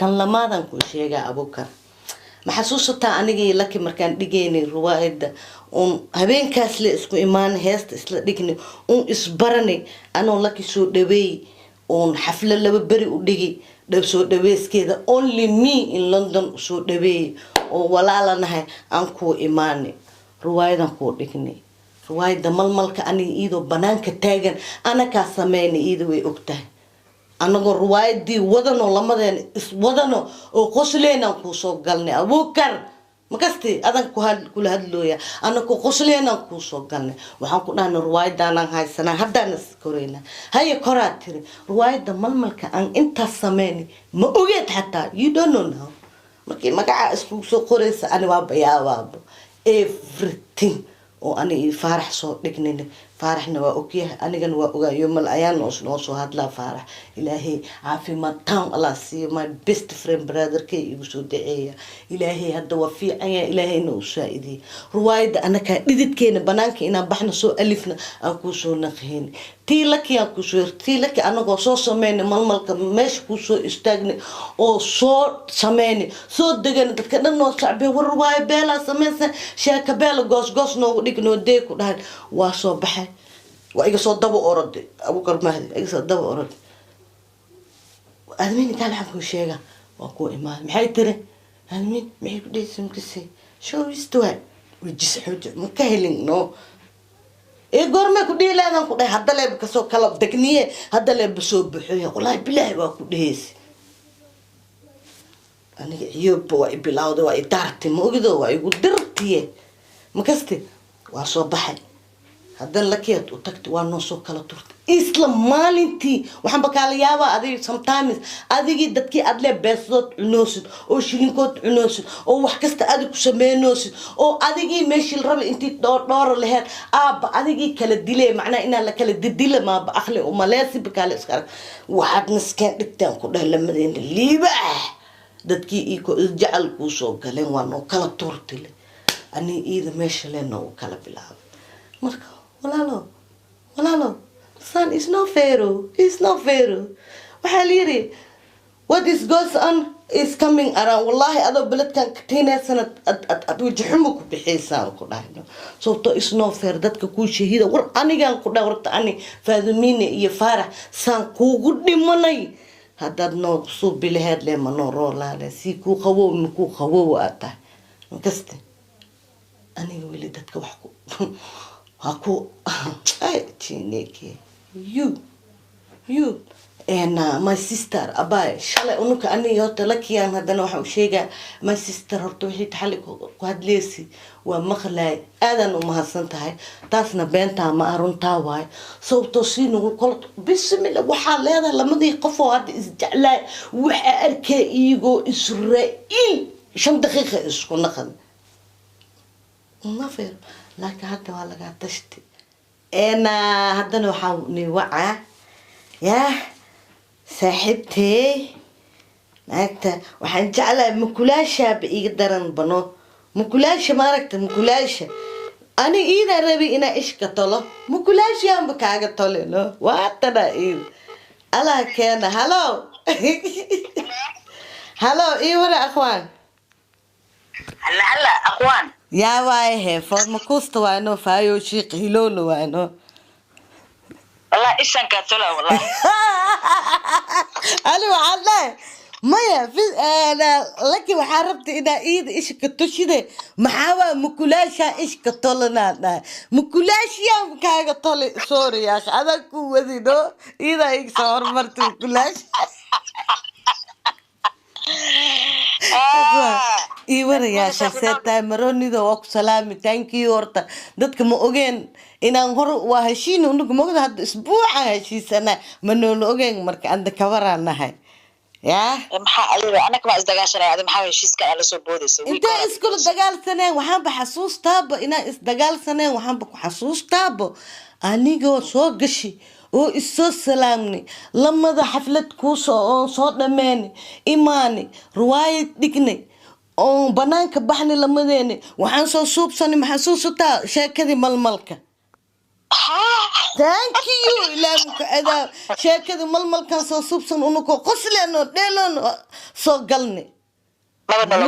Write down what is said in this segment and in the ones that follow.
tan lamadan ku sheega Abuukar ma xasuusataa anigii laki markaan dhigeynay riwaayada habeenkaas la isku imaan heesta isla dhigni isbarani anoo laki soo dhaweey xaflad laba bari u dhigi soo dhaweyskeeda only me in London soo dhaweey oo walaalanahay aan ku imaanay riwaayadan ku dhignay riwaayada malmalka aniga iido banaanka taagan ana ka sameeyay iido way ogtahay anagoo riwaayadii wadano lamadeen is wadano oo qosleena ku soo galnay Abuukar makasti adan ku kula hadlooya anako qosleena ku soo galnay waxaan ku dhahnay riwaayadan aan haysanaa haddana koreyna haye koraa tiri riwaayada malmalka aan inta sameeyay ma ogeed hatta you don't know now markii magaca isku soo qoreysa ani waa bayaabo everything oo ani Faarax soo dhignay Faaraxna waa ogyahay anigana waa ogaayo mal ayaan noo soo hadlaa Faarax ilaahay caafimaad taam Allah siiyo my best friend brother kay igu soo daceeya ilaahay hadda waa fiican yahay ilaahay inuu saacidiyo riwaayada anaka dhididkeena banaanka inaan baxno soo alifna aan ku soo naqeen tii laki aan ku soo tii laki anagoo soo sameeyay malmalka meesh ku soo istaagnay oo soo sameeyay soo degan dadka dhan oo shacbi war riwaayad beela sameeysan sheeka beela goos noogu dhigno dee ku dhahan waa soo baxay وإيجا صوت دبو أورد أبوكر مهدي إيجا صوت دبو أورد أدمين كان حبكو شيئا وأكو إيمان محاي تري أدمين محاي بدي سمكسي شو يستوى ويجيس حوجة مكاهلين نو إيه قرمي كودي لا أنا كودي هذا اللي بكسو كلام دكنية هذا اللي بسو بحوية والله بالله وأكودي هيس أنا يوب وأي بلاود وأي دارتي موجودة وأي قدرتي مكستي وأصو بحي هذا لكيت وتكت وانوسو كلا تورت إسلام مالنتي وحن بكاليابا أدي sometimes أدي جدك أدلى بسوت عنوسد أو شرينكوت عنوسد أو وحكست أدي كسمين عنوسد أو أدي جي ماشي الرب أنتي دور اللي هاد أدي جي كلا ديلي معناه إن لك كلا ديلي ما بأخلي وما لاسي بكالي سكر واحد نسكن دكتور كده لما دين اللي بقى دتكي إيكو جعل كوسو كلام وانو كلا تورتلي أني إذا ماشي لنا وكلا بلعب مركو ولا son is not fair it's not fair وحاليري what is goes on is coming around والله هذا بلد كان كتير سنة أتوجهمك بحسان كلنا صوته is not fair دتك كل شيء هذا ور أنا كان كلنا ورت أنا فاهميني يفارح سان كوجودي مناي هذا نو صوب بالهاد لما نورو لا سيكو خو مكو خو أتا كستي أنا ولدتك وحكو Aku, Chineke, you, and my sister, Abai, Shala Unuka Ani Yota Lakian had no how Shega, my sister or to hit Halico, Quadlesi, were Machalai, Adan Mahasantai, Tasna Benta, Marun Tawai, so Tosino called Bissimila, Wahaleda, Lamadi Kofod is Jalai, where ego Israel, Shamdakha is Konakan. Nothing. لكن هذا ولا قاعد تشتي أنا هذا نوحوني وعى يا صاحبتي ناكتا وحنجعلها مكولاشة بيقدر نبنو مكولاشة ما ركت مكولاشة أنا إذا ربي إنا إيش كطلع مكولاشة يوم بكاجة طلع لا واتنا إيه ألا كان هلو هلو إيه ورا أخوان هلا أخوان يا وايه فما كوست وانو فايو شيق هيلولو وانو والله إيش كاتولا والله أنا وعلا مايا في أنا لكن وحاربت إذا إيد إيش كتوشي ده محاوى مكولاشا إيش كتولنا مكولاشيا مكاجا طولي سوري يا أخي هذا كوة ذي دو إذا إيش صور مرت مكولاش إيوه يا شخصية مروني ده وقت سلامي thank you ورتا دتك مؤجن إن أنهر وهشين ونك مؤجن هاد أسبوع هشي سنة منو نؤجن مرك عند كورنا هاي يا أنا كمان إزدجاج أنا هذا محاول شيء كان على سبودي أنت إسكول إزدجاج سنة وحن بحسوس تاب إنا إزدجاج سنة وحن بحسوس تاب أني جو صوت قشي وإسوس سلامني لما ذا حفلة كوسو صوت دماني إيماني رواية ديكني أو بنانك بحني لما ذيني وحن صوب سني محسوس تا شاكدي مالملكة thank you ilaahu ka adaa sheekada malmalkan soo subsan unuko qosleno dheelon soo galni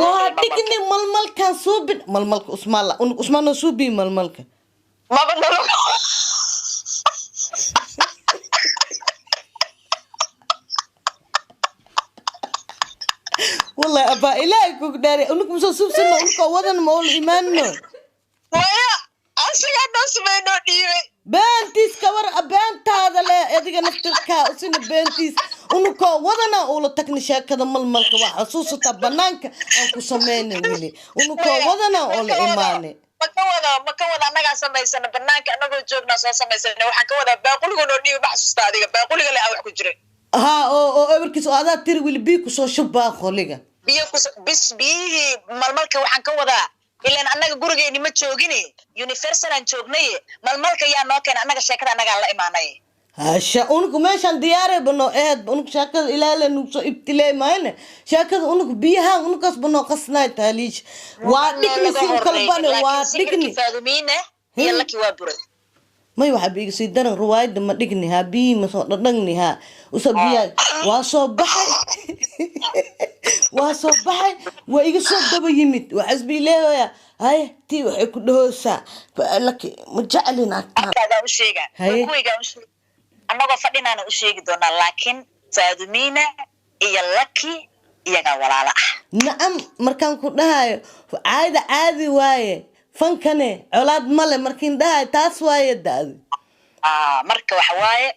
waa digni malmalkan suubin malmalka usmaala usmaano suubi malmalka maba nalo والله أبا إلهي كوك داري أنك مسوسوب سنة أنك وضن مول إيماننا ويا أسيا ناس منو ديوي بنتيس كور أبنت هذا لا يديك نفتركها أسينا بنتيس أنك وضنا أولا تكنشا كذا ململك وحصوصة تبنانك أنكو سميني ويلي أنك وضنا أولا إيماني ما كودا أنك سميسنا بنانك أنك جوبنا سو سميسنا وحن كودا باقولي قولوا ديوي بحسوس تاديك باقولي قولي أوح كجري ها أو أبركيسو هذا تيروي البيكو سو شبا خوليغا بس بيه مالمالك waxaan ka wadaa ilaan anaga gurigeeni ma joogini universal aan joognay maalmalka yaa noo keen anaga sheekada anaga la imaanay hasha unku meeshan diyaare bano unku sheekada ilaale nuuso ibtilay maayne sheekada unku biyaha unkas bano qasnay taalish waa dhigni si kalbane waa dhigni faadumina iyo laki waa buray may waxa biiga si daran ruwaayada ma dhigni ha bii ma soo dhadhagni ha usabiya waa soo baxay waa iga soo daba yimid waa asbi leeya hay tii waxay ku dhahoosaa laki ma jeclina taa u sheega kuwiga u sheega anagoo fadhinaana u sheegi doonaa laakiin faadumina iyo laki iyaga walaala ah nacam markaan ku dhahayo caadi waaye fankane colaad male markiin dhahayo taas waaye daadi marka waxa waaye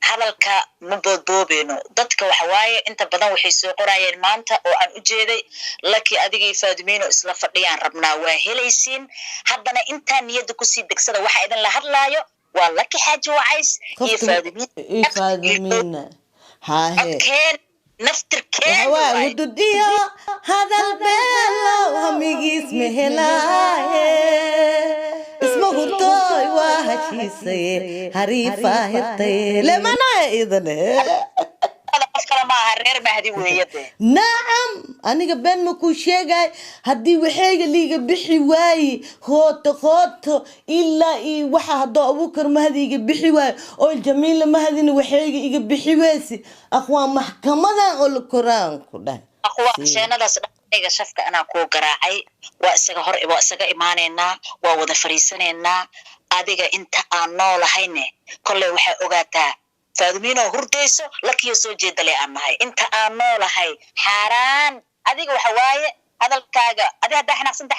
hadalka ma booboobeeno dadka waxa waaye inta badan waxay soo qorayeen maanta oo aan u jeeday laki adiga faadumino isla fadhiyaan rabnaa waa helaysiin haddana inta niyada ku sii degsada waxa idin la hadlaayo waa laki xaaji wacays iyo faadumina haahe naftirkeen waa hududiyo hadal beelo hamigiis mehelaaye isma hurtooy waa heshiisaye hariifa hirtaye lemanaaya idane nacam aniga been ma kuu sheegay haddii waxayga liiga bixi waaye hooto ilaa io waxa haddoo abuukar mahadi iga bixi waaye oo jamiila mahadina waxayga iga bixi weysi aqwaa maxkamadan oo la koraan ku dhahay sheenadaas dhaniga shafka anaa kuu garaacay waa isaga imaanaynaa waa wada fariisanaynaa adiga inta aan noolahayne kolley waxay ogaataa faadumino hurdayso lakiyo soo jeedale aan nahay inta aan noolahay xaaraan adiga waxa waaye hadalkaaga adiga haddaa xanaaqsanta